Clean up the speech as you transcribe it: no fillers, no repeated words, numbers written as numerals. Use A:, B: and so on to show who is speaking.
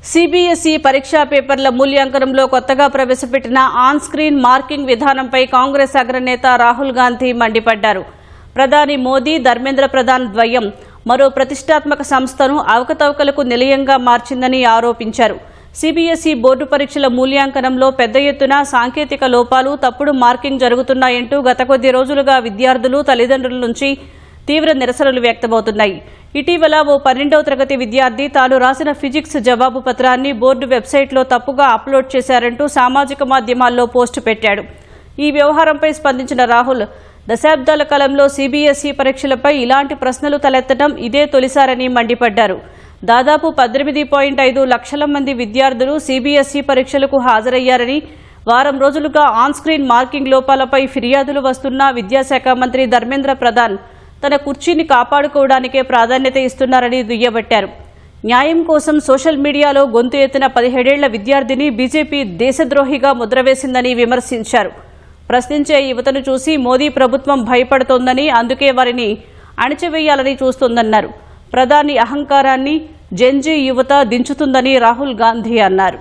A: CBSE పరీక్షా పేపర్ల మూల్యాంకనంలో కొత్తగా ప్రవేశపెట్టిన ఆన్ స్క్రీన్ మార్కింగ్ విధానంపై కాంగ్రెస్ అగ్రనేత రాహుల్ గాంధీ మండిపడ్డారు. ప్రధాని మోదీ, ధర్మేంద్ర ప్రధాన్ ద్వయం మరో ప్రతిష్టాత్మక సంస్థను అవకతవకలకు నిలయంగా మార్చిందని ఆరోపించారు. సిబిఎస్ఈ బోర్డు పరీక్షల మూల్యాంకనంలో పెద్ద ఎత్తున సాంకేతిక లోపాలు, తప్పుడు మార్కింగ్ జరుగుతున్నాయంటూ గత కొద్ది రోజులుగా విద్యార్థులు, తల్లిదండ్రుల నుంచి తీవ్ర నిరసనలు వ్యక్తమవుతున్నాయి. ఇటీవల ఓ 12వ తరగతి విద్యార్థి తాను రాసిన ఫిజిక్స్ జవాబు పత్రాన్ని బోర్డు వెబ్సైట్లో తప్పుగా అప్లోడ్ చేశారంటూ సామాజిక మాధ్యమాల్లో పోస్టు పెట్టాడు. ఈ వ్యవహారంపై స్పందించిన రాహుల్, దశాబ్దాల కాలంలో సిబిఎస్ఈ పరీక్షలపై ఇలాంటి ప్రశ్నలు తలెత్తడం ఇదే తొలిసారని మండిపడ్డారు. దాదాపు 18.5 లక్షల మంది విద్యార్థులు సిబిఎస్ఈ పరీక్షలకు హాజరయ్యారని, వారం రోజులుగా ఆన్ స్క్రీన్ మార్కింగ్ లోపాలపై ఫిర్యాదులు వస్తున్నా విద్యాశాఖ మంత్రి ధర్మేంద్ర ప్రధాన్ తన కుర్చీని కాపాడుకోవడానికే ప్రాధాన్యత ఇస్తున్నారని దుయ్యబట్టారు. న్యాయం కోసం సోషల్ మీడియాలో గొంతు ఎత్తిన 17 ఏళ్ల విద్యార్థిని బీజేపీ దేశద్రోహిగా ముద్రవేసిందని విమర్శించారు. ప్రశ్నించే యువతను చూసి మోదీ ప్రభుత్వం భయపడుతోందని, అందుకే వారిని అణచివేయాలని చూస్తోందన్నారు. ప్రధాని అహంకారాన్ని జెన్జీ యువత దించుతుందని రాహుల్ గాంధీ అన్నారు.